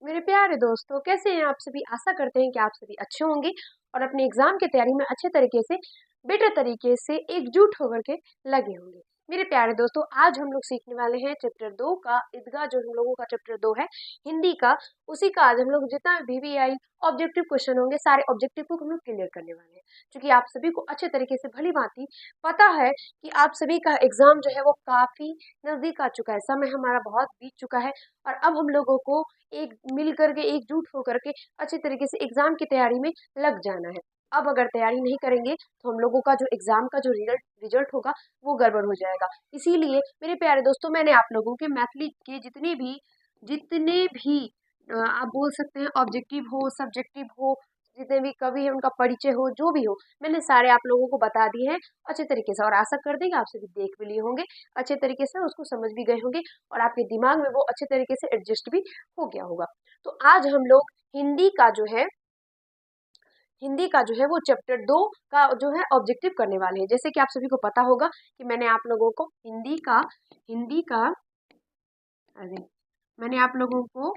मेरे प्यारे दोस्तों, कैसे हैं आप सभी। आशा करते हैं कि आप सभी अच्छे होंगे और अपने एग्जाम की तैयारी में अच्छे तरीके से बेटर तरीके से एकजुट होकर के लगे होंगे। मेरे प्यारे दोस्तों, आज हम लोग सीखने वाले हैं चैप्टर 2 का ईदगाह, जो हम लोगों का चैप्टर 2 है हिंदी का। उसी का आज हम लोग जितना VVI ऑब्जेक्टिव क्वेश्चन होंगे, सारे ऑब्जेक्टिव को हम लोग क्लियर करने वाले हैं। क्योंकि आप सभी को अच्छे तरीके से भली भांति पता है कि आप सभी का एग्जाम जो है वो काफी नजदीक आ चुका है, समय हमारा बहुत बीत चुका है और अब हम लोगों को एक मिल करके एकजुट होकर के अच्छे तरीके से एग्जाम की तैयारी में लग जाना है। अब अगर तैयारी नहीं करेंगे तो हम लोगों का जो एग्जाम का जो रिजल्ट होगा वो गड़बड़ हो जाएगा। इसीलिए मेरे प्यारे दोस्तों, मैंने आप लोगों के मैथिली के जितने भी आप बोल सकते हैं ऑब्जेक्टिव हो, सब्जेक्टिव हो, जितने भी कवि है उनका परिचय हो, जो भी हो, मैंने सारे आप लोगों को बता दिए हैं अच्छे तरीके से। और आशा कर देंगे आप सभी देख भी लिए होंगे अच्छे तरीके से, उसको समझ भी गए होंगे और आपके दिमाग में वो अच्छे तरीके से एडजस्ट भी हो गया होगा। तो आज हम लोग हिंदी का जो है वो चैप्टर 2 का जो है ऑब्जेक्टिव करने वाले हैं। जैसे कि आप सभी को पता होगा कि मैंने आप लोगों को हिंदी का अरे मैंने आप लोगों को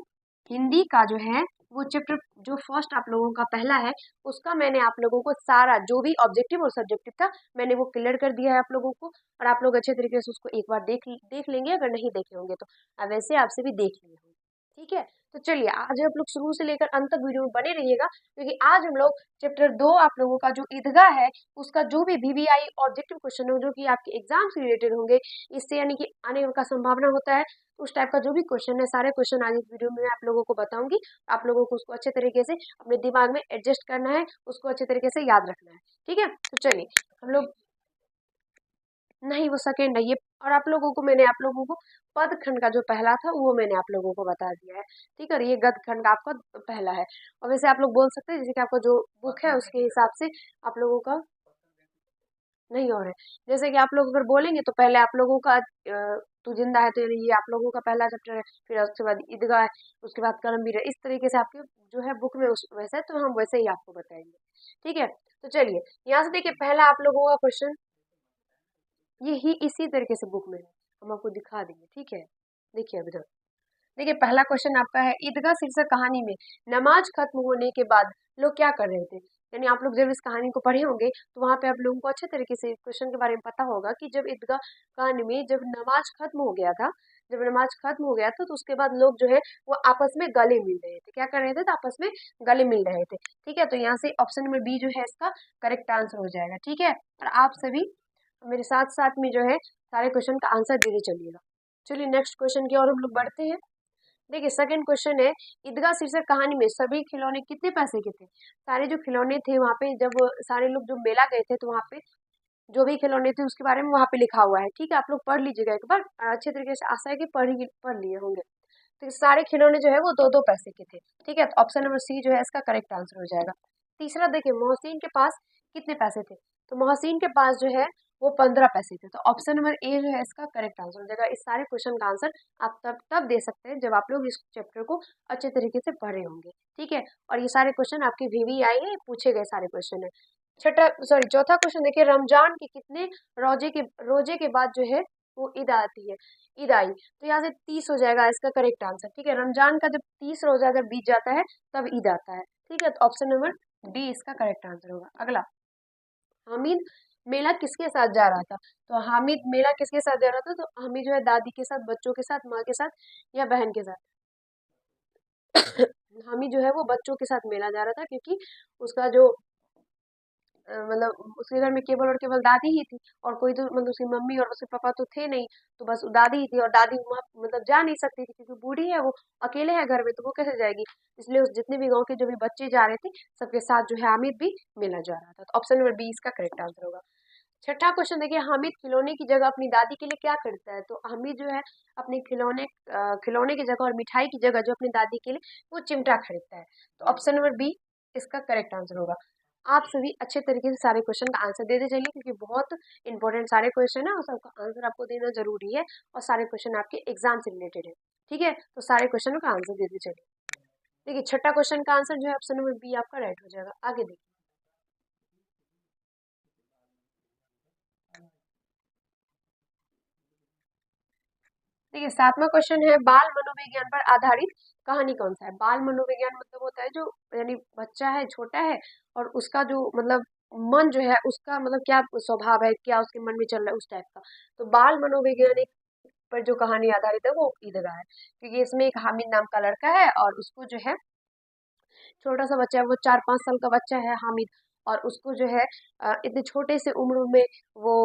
हिंदी का जो है वो चैप्टर जो फर्स्ट आप लोगों का पहला है, उसका मैंने आप लोगों को सारा जो भी ऑब्जेक्टिव और सब्जेक्टिव था मैंने वो क्लियर कर दिया है आप लोगों को। और आप लोग अच्छे तरीके से उसको एक बार देख लेंगे, अगर नहीं देखे होंगे तो वैसे आपसे भी देख लिए होंगे। ठीक है, तो चलिए आज आप लोग शुरू से लेकर अंत तक वीडियो में बने रहिएगा, क्योंकि आज हम लोग चैप्टर 2 आप लोगों का जो ईदगाह है उसका जो भी VVI ऑब्जेक्टिव क्वेश्चन हो, जो कि आपके एग्जाम से रिलेटेड होंगे, इससे यानी कि आने का संभावना होता है, उस टाइप का जो भी क्वेश्चन है, सारे क्वेश्चन आज इस वीडियो में मैं आप लोगों को बताऊंगी। आप लोगों को उसको अच्छे तरीके से अपने दिमाग में एडजस्ट करना है, उसको अच्छे तरीके से याद रखना है। ठीक है, तो चलिए हम लोग नहीं, वो सेकेंड है ये। और आप लोगों को मैंने आप लोगों को पद खंड का जो पहला था वो मैंने आप लोगों को बता दिया है। ठीक है, और ये गद खंड का आपका पहला है। और वैसे आप लोग बोल सकते हैं जैसे कि आपका जो बुक है उसके हिसाब से आप लोगों का नहीं हो रहा है। जैसे कि आप लोग अगर बोलेंगे तो पहले आप लोगों का तू जिंदा है, तो ये आप लोगों का पहला चैप्टर है, फिर उसके बाद ईदगाह है, उसके बाद कर्मवीर है। इस तरीके से आपके जो है बुक में उस वैसे है, तो हम वैसे ही आपको बताएंगे। ठीक है, तो चलिए यहाँ से देखिए पहला आप लोगों का क्वेश्चन यही इसी तरीके से बुक में है, हम आपको दिखा देंगे। ठीक है, देखिए अभी तक देखिए पहला क्वेश्चन आपका है, ईदगाह शीर्षक कहानी में नमाज खत्म होने के बाद लोग क्या कर रहे थे। यानी आप लोग जब इस कहानी को पढ़े होंगे तो वहां पे आप लोगों को अच्छे तरीके से क्वेश्चन के बारे में पता होगा कि जब ईदगाह कहानी में जब नमाज खत्म हो गया था, तो उसके बाद लोग जो है वो आपस में गले मिल रहे थे। क्या कर रहे थे, तो आपस में गले मिल रहे थे। ठीक है, तो यहाँ से ऑप्शन नंबर बी जो है इसका करेक्ट आंसर हो जाएगा। ठीक है, और आप सभी मेरे साथ साथ में जो है सारे क्वेश्चन का आंसर देते चलिएगा। चलिए नेक्स्ट क्वेश्चन की ओर हम लोग बढ़ते हैं। देखिए सेकंड क्वेश्चन है, ईदगाह शीर्षक कहानी में सभी खिलौने कितने पैसे के थे। सारे जो खिलौने थे वहां पे, जब सारे लोग जो मेला गए थे तो वहां पे जो भी खिलौने थे उसके बारे में वहां पे लिखा हुआ है। ठीक है, आप लोग पढ़ लीजिएगा एक बार अच्छे तरीके से, आशा है कि पढ़ लिए होंगे। तो सारे खिलौने जो है वो 2-2 पैसे के थे। ठीक है, तो ऑप्शन नंबर सी जो है इसका करेक्ट आंसर हो जाएगा। तीसरा देखिए, मोहसिन के पास कितने पैसे थे। तो मोहसिन के पास जो है वो 15 पैसे थे। तो ऑप्शन नंबर ए जो है इसका करेक्ट आंसर हो जाएगा। इस सारे क्वेश्चन का आंसर आप तब दे सकते हैं जब आप लोग इस चैप्टर को अच्छे तरीके से पढ़े होंगे। ठीक है, और ये सारे क्वेश्चन आपके VVI है, पूछे गए सारे क्वेश्चन है। चौथा क्वेश्चन देखिए, रमजान के कितने रोजे के बाद जो है वो ईद आती है, ईद आई। तो यहाँ से 30 हो जाएगा इसका करेक्ट आंसर। ठीक है, रमजान का जब 30 रोजा अगर बीत जाता है तब ईद आता है। ठीक है, तो ऑप्शन नंबर बी इसका करेक्ट आंसर होगा। अगला, हामिद मेला किसके साथ जा रहा था। तो हामिद मेला किसके साथ जा रहा था, तो हामिद जो है दादी के साथ, बच्चों के साथ, माँ के साथ या बहन के साथ। हामिद जो है वो बच्चों के साथ मेला जा रहा था, क्योंकि उसका जो मतलब उसके घर में केवल और केवल दादी ही थी, और कोई तो मतलब उसकी मम्मी और उसके पापा तो थे नहीं। तो बस दादी ही थी, और दादी वहाँ मतलब जा नहीं सकती थी क्योंकि बूढ़ी है, वो अकेले है घर में, तो वो कैसे जाएगी। इसलिए उस जितने भी गांव के जो भी बच्चे जा रहे थे सबके साथ जो है हामिद भी मेला जा रहा था। तो ऑप्शन नंबर बी इसका करेक्ट आंसर होगा। छठा क्वेश्चन देखिए, हामिद खिलौने की जगह अपनी दादी के लिए क्या खरीदता है। तो हामिद जो है अपने खिलौने की जगह और मिठाई की जगह जो अपनी दादी के लिए वो चिमटा खरीदता है। तो ऑप्शन नंबर बी इसका करेक्ट आंसर होगा। आप सभी अच्छे तरीके से सारे क्वेश्चन का आंसर देते चलिए, क्योंकि बहुत इंपॉर्टेंट सारे क्वेश्चन है और सबका आंसर आपको देना जरूरी है, और सारे क्वेश्चन आपके एग्जाम से रिलेटेड है। ठीक है, तो सारे क्वेश्चनों का आंसर देते चलिए। देखिए छठा क्वेश्चन का आंसर जो है ऑप्शन नंबर बी आपका राइट हो जाएगा। आगे देखिए, देखिए 7वां क्वेश्चन है, बाल मनोविज्ञान पर आधारित कहानी कौन सा है। बाल मनोविज्ञान मतलब होता है जो यानी बच्चा है, छोटा है, और उसका जो मतलब मन जो है उसका मतलब क्या स्वभाव है, क्या उसके मन में चल रहा है, उस टाइप का। तो बाल मनोवैज्ञानिक पर जो कहानी आधारित है वो ईदगाह है, क्योंकि इसमें एक हामिद नाम का लड़का है और उसको जो है छोटा सा बच्चा है, वो 4-5 साल का बच्चा है हामिद, और उसको जो है इतने छोटे से उम्र में वो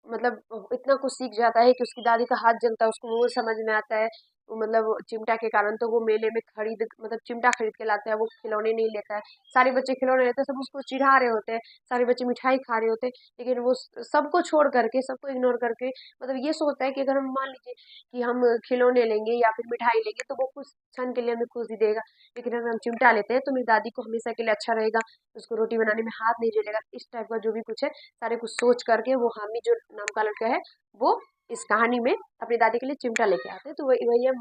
मतलब इतना कुछ सीख जाता है कि उसकी दादी का हाथ जलता है, उसको वो समझ में आता है। मतलब चिमटा के कारण तो वो मेले में खरीद मतलब चिमटा खरीद के लाता है, वो खिलौने नहीं लेता है। सारे बच्चे खिलौने लेते हैं, सब उसको चिढ़ा रहे होते हैं, सारे बच्चे मिठाई खा रहे होते हैं, लेकिन वो सबको छोड़ करके, सबको इग्नोर करके मतलब ये सोचता है कि अगर हम मान लीजिए कि हम खिलौने लेंगे या फिर मिठाई लेंगे तो वो कुछ क्षण के लिए हमें खुशी देगा, लेकिन अगर हम चिमटा लेते हैं तो मेरी दादी को हमेशा के लिए अच्छा रहेगा, उसको रोटी बनाने में हाथ नहीं जलेगा। इस टाइप का जो भी कुछ है सारे कुछ सोच करके वो हामिद जो नाम का लड़का है वो इस कहानी में अपनी दादी के लिए चिमटा लेके आते हैं। तो वही वही है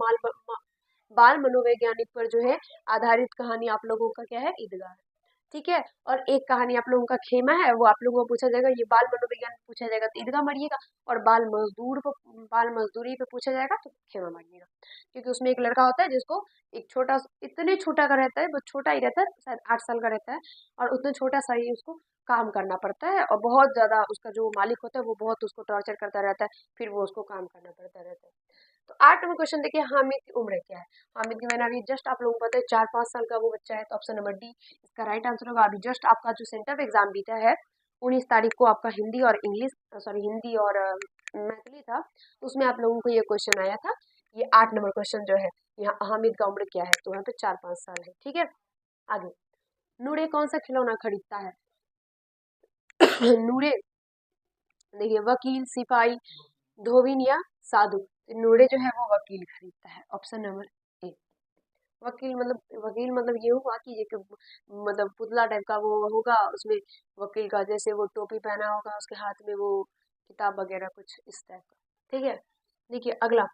बाल मनोवैज्ञानिक पर जो है आधारित कहानी आप लोगों का क्या है, ईदगाह। ठीक है, और एक कहानी आप लोगों का खेमा है, वो आप लोगों को पूछा जाएगा, ये बाल मनोविज्ञान पे पूछा जाएगा तो ईदगाह मारिएगा, और बाल मजदूरी पे पूछा जाएगा तो खेमा मारिएगा। क्योंकि उसमें एक लड़का होता है जिसको एक छोटा इतने छोटा का रहता है, वो छोटा ही रहता है, शायद 8 साल का रहता है, और उतने छोटा सा ही उसको काम करना पड़ता है, और बहुत ज्यादा उसका जो मालिक होता है वो बहुत उसको टॉर्चर करता रहता है, फिर वो उसको काम करना पड़ता रहता है। तो 8 नंबर क्वेश्चन देखिए, हामिद की उम्र क्या है। हामिद की मैंने अभी जस्ट आप लोगों को पता है 4-5 साल का वो बच्चा है, तो ऑप्शन नंबर डी इसका राइट आंसर होगा। अभी जस्ट आपका जो सेंटर एग्जाम बीता है 19 तारीख को, आपका हिंदी और इंग्लिश सॉरी हिंदी और मैथिली था, तो उसमें आप लोगों को ये क्वेश्चन आया था। ये 8 नंबर क्वेश्चन जो है, यहाँ हामिद का उम्र क्या है, तो यहाँ पे 4-5 साल है। ठीक है, आगे, नूरे कौन सा खिलौना खरीदता है। नूरे देखिए, वकील, सिपाही, धोबिन या साधु। तो नूरे जो है वो वकील खरीदता है, ऑप्शन नंबर ए। वकील मतलब ये हुआ कि ये मतलब पुतला टाइप का वो होगा उसमें, वकील का जैसे वो टोपी पहना होगा, उसके हाथ में वो किताब वगैरह कुछ इस टाइप का। ठीक है, देखिए अगला,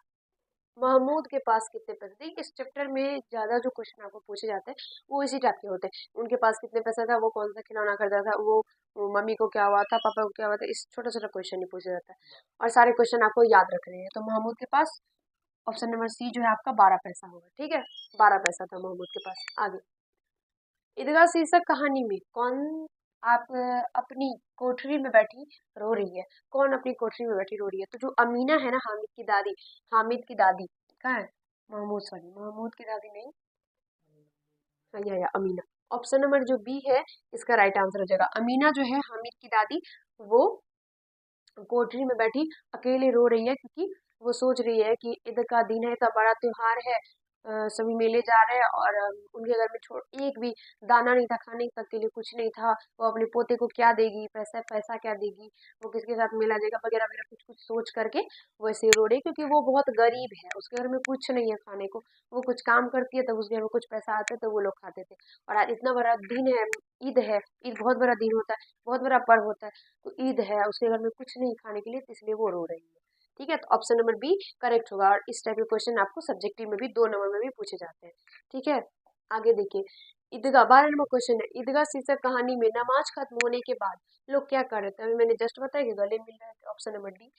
महमूद के पास कितने पैसे। देखिए इस चैप्टर में ज्यादा जो क्वेश्चन आपको पूछे जाते हैं वो इसी टाइप के होते हैं। उनके पास कितने पैसा था, वो कौन सा खिलौना खरीदा था, वो मम्मी को क्या हुआ था, पापा को क्या हुआ था, इस छोटा छोटा क्वेश्चन ही पूछा जाता है, और सारे क्वेश्चन आपको याद रखने हैं। तो महमूद के पास ऑप्शन नंबर सी जो है आपका 12 पैसा होगा। ठीक है, 12 पैसा था महमूद के पास। आगे, ईदगाह शीर्षक कहानी में कौन आप अपनी कोठरी में बैठी रो रही है। कौन अपनी कोठरी में बैठी रो रही है, तो जो अमीना है ना, हामिद की दादी कहाँ है, महमूद सॉरी महमूद की दादी नहीं, हाँ या अमीना। ऑप्शन नंबर जो बी है इसका राइट आंसर हो जाएगा। अमीना जो है हामिद की दादी, वो कोठरी में बैठी अकेले रो रही है, क्योंकि वो सोच रही है कि ईद का दिन है, इतना बड़ा त्योहार है, सभी मेले जा रहे हैं, और उनके घर में छोड़ एक भी दाना नहीं था, खाने तक के लिए कुछ नहीं था। वो अपने पोते को क्या देगी, पैसा पैसा क्या देगी, वो किसके साथ मेला जाएगा, वगैरह वगैरह कुछ कुछ सोच करके वो ऐसे रो रही है, क्योंकि वो बहुत गरीब है, उसके घर में कुछ नहीं है खाने को। वो कुछ काम करती है तो उसके घर में कुछ पैसा आता है तो वो लोग खाते थे, और आज इतना बड़ा दिन है, ईद है, ईद बहुत बड़ा दिन होता है, बहुत बड़ा पर्व होता है, तो ईद है, उसके घर में कुछ नहीं खाने के लिए, तो इसलिए वो रो रही है। ठीक है, तो ऑप्शन नंबर बी करेक्ट होगा, और इस टाइप के क्वेश्चन आपको सब्जेक्टिव में भी 2 नंबर में भी पूछे जाते हैं। ठीक है, आगे देखिए, ईदगाह 12 नंबर क्वेश्चन है, ईदगाह शीर्षक कहानी में नमाज खत्म होने के बाद लोग क्या कर रहे थे। अभी मैंने जस्ट बताया कि गले मिल रहे थे, option number D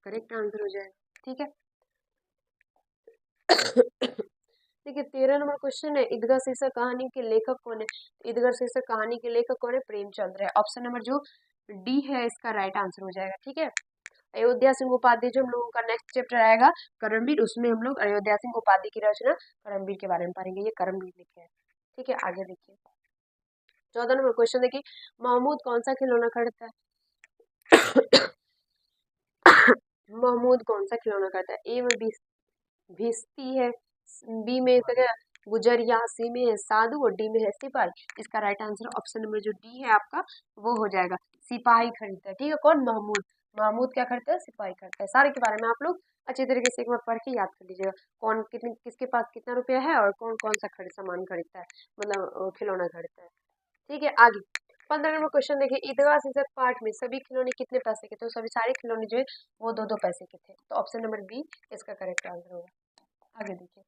correct answer हो जाएगा। ठीक है, देखिए 13 नंबर क्वेश्चन है, ईदगाह शीर्षक कहानी के लेखक कौन है। ईदगाह शीर्षक कहानी के लेखक कौन है, प्रेमचंद्र है। ऑप्शन नंबर जो डी है इसका राइट आंसर हो जाएगा। ठीक है, अयोध्या सिंह उपाध्याय जो हम लोगों का नेक्स्ट चैप्टर आएगा करमवीर, उसमें हम लोग अयोध्या सिंह उपाध्याय की रचना करमवीर के बारे में पढ़ेंगे। ये करमवीर लिखे हैं। ठीक है, आगे देखिए 14 नंबर क्वेश्चन देखिए, महमूद कौन सा खिलौना खरीदता है। महमूद कौन सा खिलौना खरीदता है। ए में भिस्ती है, बी में इसका क्या गुजरिया, सी में है साधु, और डी में है सिपाही। इसका राइट आंसर ऑप्शन नंबर जो डी है आपका वो हो जाएगा, सिपाही खरीदता है। ठीक है, कौन, महमूद। महमूद क्या खरीदता है, सिपाही खरीदता है। सारे के बारे में आप लोग अच्छे तरीके से एक बार पढ़ के याद कर लीजिएगा, कौन कितने किसके पास कितना रुपया है, और कौन कौन सा सामान खरीदता है, मतलब खिलौना खरीदता है। ठीक है, आगे 15 नंबर क्वेश्चन देखिए, ईदगाह शीर्षक पाठ में सभी खिलौने कितने पैसे के थे। तो सभी सारे खिलौने जो है वो 2-2 पैसे के थे, तो ऑप्शन नंबर बी इसका करेक्ट आंसर होगा। आगे देखिए,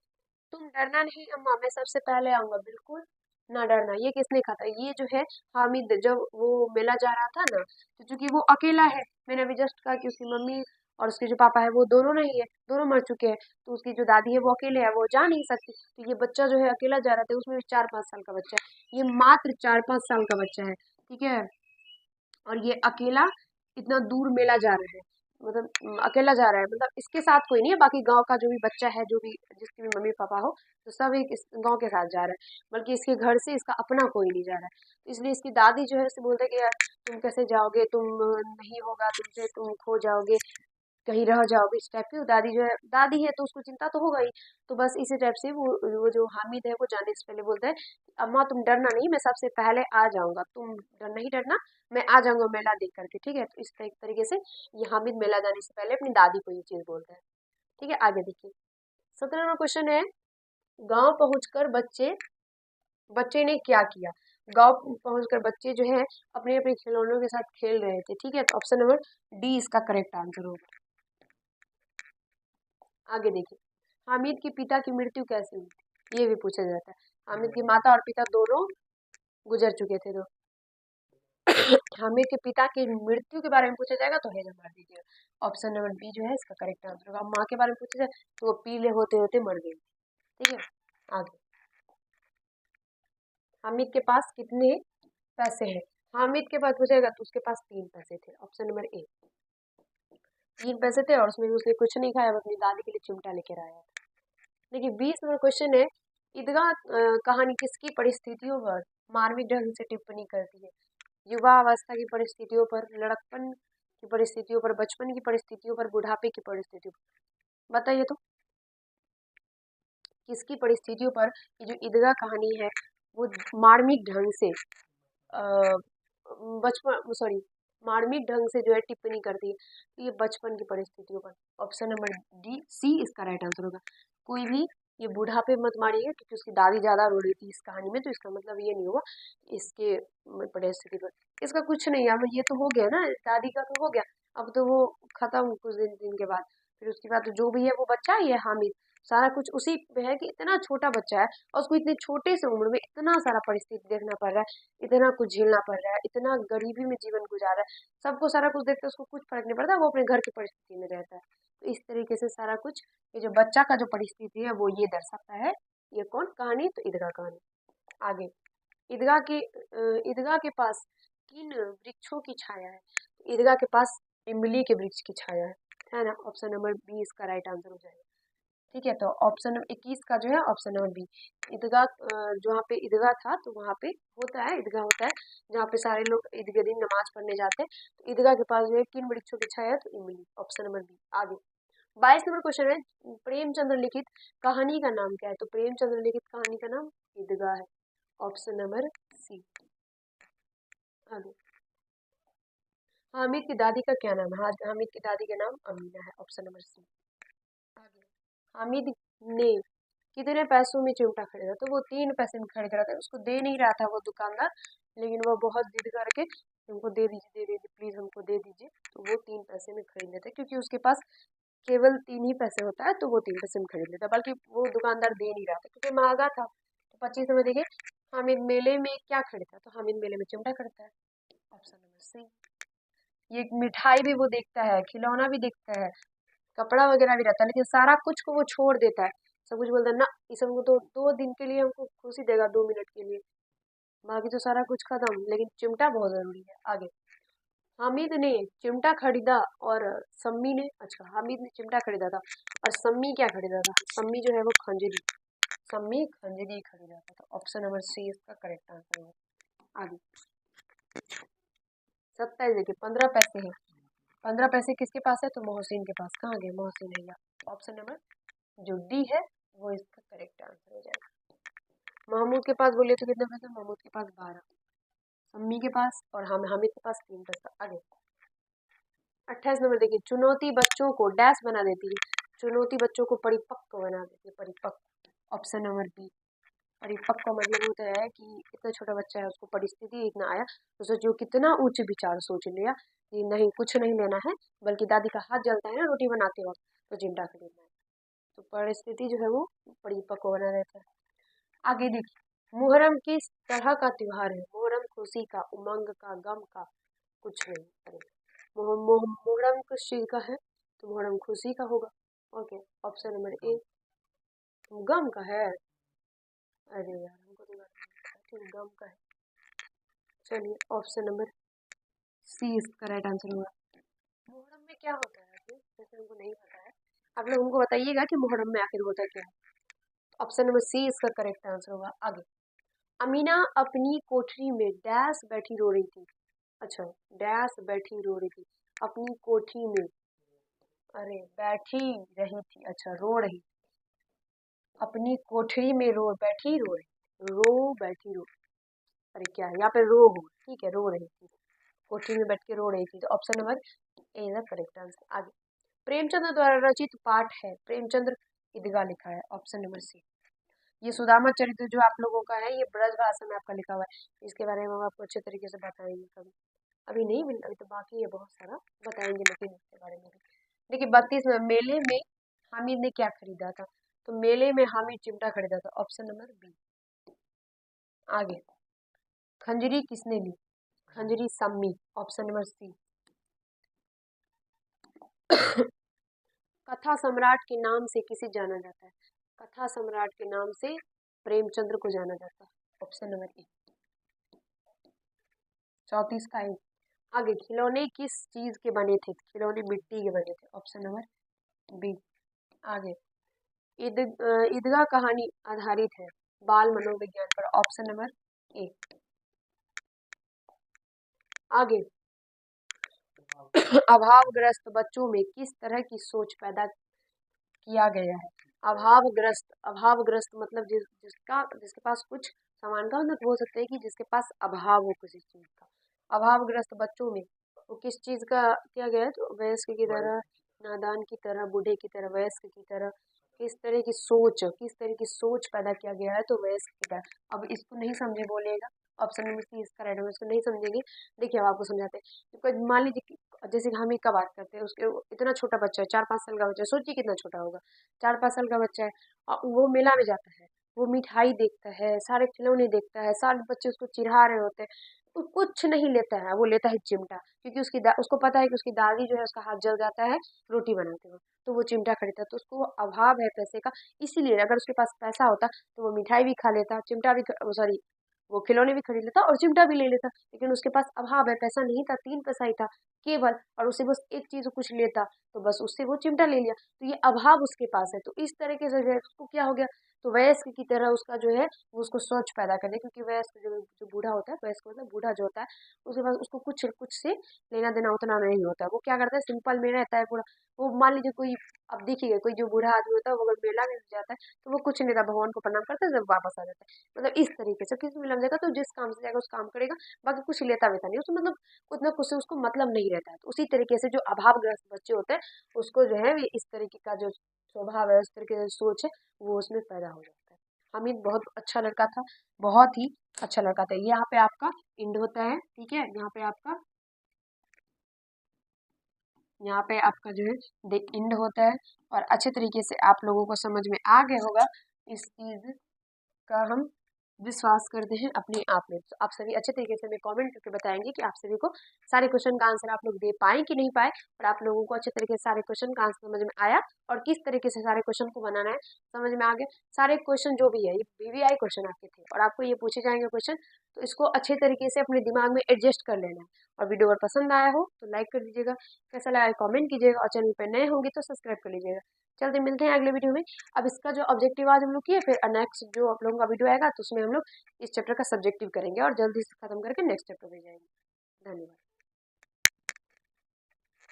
तुम डरना नहीं अम्मा, मैं सबसे पहले आऊंगा। बिल्कुल ना डरना, ये किसने कहा था, ये जो है हामिद, जब वो मेला जा रहा था ना, तो चूंकि वो अकेला है, मैंने अभी जस्ट कहा कि उसकी मम्मी और उसके जो पापा है वो दोनों नहीं है, दोनों मर चुके हैं। तो उसकी जो दादी है वो अकेले है, वो जा नहीं सकती। तो ये बच्चा जो है अकेला जा रहा था, उसमें भी 4-5 साल का बच्चा है, ये मात्र 4-5 साल का बच्चा है, ठीक है। और ये अकेला इतना दूर मेला जा रहा है, मतलब अकेला जा रहा है, मतलब इसके साथ कोई नहीं है, बाकी गांव का जो भी बच्चा है, जो भी जिसके भी मम्मी पापा हो, तो सब एक इस गांव के साथ जा रहा है, बल्कि इसके घर से इसका अपना कोई नहीं जा रहा है। तो इसलिए इसकी दादी जो है उसे बोलते हैं कि यार तुम कैसे जाओगे, तुम नहीं होगा तुमसे, तुम खो जाओगे, कहीं रह जाओगे, इस टाइप की। तो दादी जो है, दादी है तो उसको चिंता तो होगा ही। तो बस इसी टाइप से वो जो हामिद है वो जाने से पहले बोलता है, अम्मा तुम डरना नहीं, मैं सबसे पहले आ जाऊंगा, तुम नहीं डरना, मैं आ जाऊंगा मेला देख करके, ठीक है। तो इस तरीके से ये हामिद मेला जाने से पहले अपनी दादी को ये चीज बोलता है, ठीक है। आगे देखिए 17वां क्वेश्चन है, गांव पहुंचकर बच्चे बच्चे ने क्या किया। गांव पहुंचकर बच्चे जो है अपने अपने खिलौनों के साथ खेल रहे थे, ठीक है। तो ऑप्शन नंबर डी इसका करेक्ट आंसर होगा। आगे देखिए, हामिद के पिता की मृत्यु कैसे हुई थी, ये भी पूछा जाता है। हामिद की माता और पिता दोनों गुजर चुके थे, तो हामिद के पिता की मृत्यु के बारे में पूछा जाएगा तो हेजर मार दीजिएगा। ऑप्शन नंबर बी जो है इसका करेक्ट आंसर होगा। माँ के बारे में पूछा जाए तो वो पीले होते होते मर गई, ठीक है। आगे, हामिद के पास कितने पैसे हैं। हामिद के पास पूछेगा तो उसके पास 3 पैसे थे, ऑप्शन नंबर ए, 3 पैसे थे, और उसमें उसने कुछ नहीं खाया, अपनी दादी के लिए चिमटा लेकर आया था। देखिए 20 नंबर क्वेश्चन है, ईदगाह कहानी किसकी परिस्थितियों पर मार्मिक ढंग से टिप्पणी करती है। युवा अवस्था की परिस्थितियों पर, लड़कपन की परिस्थितियों पर, बचपन की परिस्थितियों पर, बुढ़ापे की परिस्थितियों पर, बताइए तो किसकी परिस्थितियों पर ये जो ईदगाह कहानी है वो मार्मिक ढंग से बचपन सॉरी मार्मिक ढंग से जो है टिप्पणी करती है। तो ये बचपन की परिस्थितियों पर, ऑप्शन नंबर डी सी इसका राइट आंसर होगा। कोई भी ये बुढ़ापे मत मारिएगा, क्योंकि उसकी दादी ज्यादा रो रही थी इस कहानी में, तो इसका मतलब ये नहीं होगा इसके परिस्थिति पर। इसका कुछ नहीं, अब ये तो हो गया ना, दादी का तो हो गया, अब तो वो खत्म कुछ दिन के बाद। फिर उसके बाद तो जो भी है वो बच्चा ही है हामिद, सारा कुछ उसी पे है कि इतना छोटा बच्चा है और उसको इतने छोटे से उम्र में इतना सारा परिस्थिति देखना पड़ रहा है, इतना कुछ झेलना पड़ रहा है, इतना गरीबी में जीवन गुजार रहा है, सबको सारा कुछ देखते उसको कुछ फर्क नहीं पड़ता, वो अपने घर की परिस्थिति में रहता है। तो इस तरीके से सारा कुछ ये जो बच्चा का जो परिस्थिति है वो ये दर्शाता है। ये कौन कहानी, तो ईदगाह कहानी। आगे, ईदगाह के ईदगाह के पास किन वृक्षों की छाया है। तो ईदगाह के पास इमली के वृक्ष की छाया है ना। ऑप्शन नंबर बी इसका राइट आंसर हो जाएगा, ठीक है। तो ऑप्शन नंबर 21 का जो है ऑप्शन नंबर बी, ईदगाह जहाँ पे ईदगाह था तो वहाँ पे होता है, ईदगाह होता है जहाँ पे सारे लोग ईद के दिन नमाज पढ़ने जाते हैं। तो ईदगाह के पास जो है किन वृक्षों की छाया है, तो इमली, ऑप्शन नंबर बी। आगे 22 नंबर क्वेश्चन है, प्रेमचंद्र लिखित कहानी का नाम क्या है। तो प्रेमचंद्र लिखित कहानी का नाम ईदगाह है, ऑप्शन नंबर सी। आगे, हामिद की दादी का क्या नाम है। हामिद की दादी का नाम अमीना है, ऑप्शन नंबर सी। आगे, हामिद ने कितने पैसों में चिमटा खरीदा। तो वो 3 पैसे में खरीद रहा था, उसको दे नहीं रहा था वो दुकानदार, लेकिन वो बहुत जिद करके हमको दे दीजिए, दे दीजिए प्लीज हमको दे दीजिए। तो वो 3 पैसे में खरीद लेते, क्योंकि उसके पास केवल 3 ही पैसे होता है, तो वो 3 पैसे में खरीद लेता, बल्कि वो दुकानदार दे नहीं रहा था क्योंकि महंगा था। तो 25 में देखिए, हामिद मेले में क्या खरीदता। तो हामिद मेले में चिमटा खरीदता है, ऑप्शन नंबर सी। ये मिठाई भी वो देखता है, खिलौना भी देखता है, कपड़ा वगैरह भी रहता है, लेकिन सारा कुछ को वो छोड़ देता है। सब कुछ बोलता है ना, इस हमको तो 2 दिन के लिए हमको खुशी देगा, 2 मिनट के लिए, बाकी तो सारा कुछ खत्म, लेकिन चिमटा बहुत जरूरी है। आगे, हामिद ने चिमटा खरीदा और सम्मी ने, अच्छा हामिद ने चिमटा खरीदा था और सम्मी क्या खरीदा था। सम्मी जो है वो खंजरी, सम्मी खंजरी खरीदा था। तो ऑप्शन नंबर सी इसका करेक्ट आंसर है। आगे 27 देखिए, 15 पैसे हैं, 15 पैसे किसके पास है, तो मोहसिन के पास। कहाँ गए मोहसिन भैया, ऑप्शन नंबर जो डी है वो इसका करेक्ट आंसर हो जाएगा। महमूद के पास बोलिए तो कितने पैसे, महमूद के पास 12, सम्मी के पास और हम हामिद के पास 3 पैसा। आगे 28 नंबर देखिए, चुनौती बच्चों को डैश बना देती है। चुनौती बच्चों को परिपक्व बना देती है, परिपक्व, ऑप्शन नंबर बी। परिपक्व का मतलब होता है कि इतना छोटा बच्चा है उसको परिस्थिति इतना आया तो सोचो कितना उच्च विचार सोच लिया कि नहीं कुछ नहीं लेना है, बल्कि दादी का हाथ जलता है ना रोटी बनाते वक्त, तो चिमटा खरीदना है। तो परिस्थिति जो है वो परिपक्व बना रहता है। आगे देखिए, मुहर्रम किस तरह का त्योहार है। मुहर्रम खुशी का, उमंग का, गम का, कुछ नहीं। अरे मुहर्रम किस चीज का है, तो मुहर्रम खुशी का होगा। ओके, ऑप्शन नंबर ए गम का है। अरे यार हमको तो ठीक गम का है। चलिए ऑप्शन नंबर सी इसका राइट आंसर होगा। मुहर्रम में क्या होता है जैसे हमको नहीं पता है, आप लोग हमको बताइएगा कि मुहर्रम में आखिर होता क्या है। ऑप्शन नंबर सी इसका करेक्ट आंसर होगा। आगे, अमीना अपनी कोठरी में डैश बैठी रो रही थी। अच्छा, डैश बैठी रो रही थी अपनी कोठरी में। अरे बैठी रही थी, अच्छा रो रही, अपनी कोठरी में बैठी रो रही, बैठी रो, अरे क्या है यहाँ पे रो हो, ठीक है रो रही थी, कोठरी में बैठ के रो रही थी, तो option number A is the correct answer. आगे, प्रेमचंद्र द्वारा रचित पाठ है, प्रेमचंद्र ईदगाह लिखा है, ऑप्शन नंबर सी। ये सुदामा चरित्र जो आप लोगों का है ये ब्रज भाषा में आपका लिखा हुआ है, इसके बारे में हम आपको अच्छे तरीके से बताएंगे कभी, अभी नहीं मिल, अभी तो बाकी है बहुत सारा, बताएंगे लेकिन इसके बारे में भी। देखिए 32 में, मेले में हामिद ने क्या खरीदा था, तो मेले में हामिद चिमटा खरीदा था, ऑप्शन नंबर बी। आगे, खंजरी किसने ली, खंजरी सम्मी, ऑप्शन नंबर सी। कथा सम्राट के नाम से किसे जाना जाता है, कथा सम्राट के नाम से प्रेमचंद्र को जाना जाता है, ऑप्शन नंबर ए। 34 का है। आगे, खिलौने किस चीज के बने थे, खिलौने मिट्टी के बने थे, ऑप्शन नंबर बी। आगे, ईदगाह कहानी आधारित है बाल मनोविज्ञान पर, ऑप्शन नंबर ए। आगे, अभावग्रस्त बच्चों में किस तरह की सोच पैदा किया गया है, अभावग्रस्त मतलब जिसके पास कुछ सामान का मतलब हो सकता है कि जिसके पास अभाव हो किसी चीज का, अभावग्रस्त बच्चों में वो किस चीज का किया गया है, तो वयस्क की तरह, नादान की तरह, बूढ़े की तरह, वयस्क की तरह, किस तरह की सोच पैदा किया गया है, तो वयस्क की तरह। अब इसको नहीं समझे बोलिएगा, ऑप्शन नंबर सी इसका राइट है, इसको नहीं समझेंगे। देखिए अब आपको समझाते हैं, मान लीजिए जैसे कि हम ही का बात करते हैं, उसके इतना छोटा बच्चा है, 4-5 साल का बच्चा है, सोचिए कितना छोटा होगा, 4-5 साल का बच्चा है, और वो मेला में जाता है, वो मिठाई देखता है, सारे खिलौने देखता है, सारे बच्चे उसको चिढ़ा रहे होते हैं, वो कुछ नहीं लेता है, वो लेता है चिमटा, क्योंकि उसको पता है कि उसकी दादी जो है उसका हाथ जल जाता है रोटी बनाते हुए, तो वो चिमटा खरीदता है, तो उसको अभाव है पैसे का, इसीलिए अगर उसके पास पैसा होता तो वो मिठाई भी खा लेता, चिमटा भी, सॉरी वो खिलौने भी खरीद लेता और चिमटा भी ले लेता, लेकिन उसके पास अभाव है, पैसा नहीं था, 3 पैसा ही था केवल, और उसे बस एक चीज कुछ लेता तो बस उससे वो चिमटा ले लिया, तो ये अभाव उसके पास है, तो इस तरीके से जो है उसको क्या हो गया, तो वयस्क की तरह उसका जो है वो उसको सोच पैदा कर दे, क्योंकि वयस्क जो बूढ़ा होता है, वयस्क मतलब बूढ़ा जो होता है, उसके पास उसको कुछ कुछ से लेना देना उतना नहीं होता है, वो क्या करता है सिंपल में रहता है पूरा, वो मान लीजिए कोई, अब देखिए कोई जो बूढ़ा आदमी होता है वो अगर मेला में जाता है तो वो कुछ नहीं था, भगवान को प्रणाम करता है जब वापस आ जाता है, मतलब इस तरीके से किसी में लग जाएगा तो जिस काम से जाएगा उस काम करेगा, बाकी कुछ लेता वेता नहीं, उसको मतलब कुछ ना कुछ से उसको मतलब नहीं रहता है, तो उसी तरीके से जो अभावग्रस्त बच्चे होते हैं उसको जो है इस तरीके का जो स्वभाव है, इस तरीके की सोच है वो उसमें पैदा हो जाता है। हामिद बहुत अच्छा लड़का था, बहुत ही अच्छा लड़का था। यहाँ पे आपका इंड होता है, ठीक है, यहाँ पे आपका जो है इंड होता है, और अच्छे तरीके से आप लोगों को समझ में आ गया होगा, इस चीज का हम विश्वास करते हैं अपने आप में। तो आप सभी अच्छे तरीके से हमें कमेंट करके बताएंगे कि आप सभी को सारे क्वेश्चन का आंसर आप लोग दे पाए कि नहीं पाए, और आप लोगों को अच्छे तरीके से सारे क्वेश्चन का आंसर समझ में आया, और किस तरीके से सारे क्वेश्चन को बनाना है समझ में आ गया। सारे क्वेश्चन जो भी है ये VVI क्वेश्चन आपके थे, और आपको ये पूछे जाएंगे क्वेश्चन, तो इसको अच्छे तरीके से अपने दिमाग में एडजस्ट कर लेना है। और वीडियो अगर पसंद आया हो तो लाइक कर दीजिएगा, कैसा लगा कमेंट कीजिएगा, और चैनल पर नए होंगे तो सब्सक्राइब कर लीजिएगा। चलते मिलते हैं अगले वीडियो में। अब इसका जो ऑब्जेक्टिव आज हम लोग किए, फिर नेक्स्ट जो आप लोगों का वीडियो आएगा तो उसमें हम लोग इस चैप्टर का सब्जेक्टिव करेंगे और जल्दी से खत्म करके नेक्स्ट चैप्टर पे जाएंगे। धन्यवाद।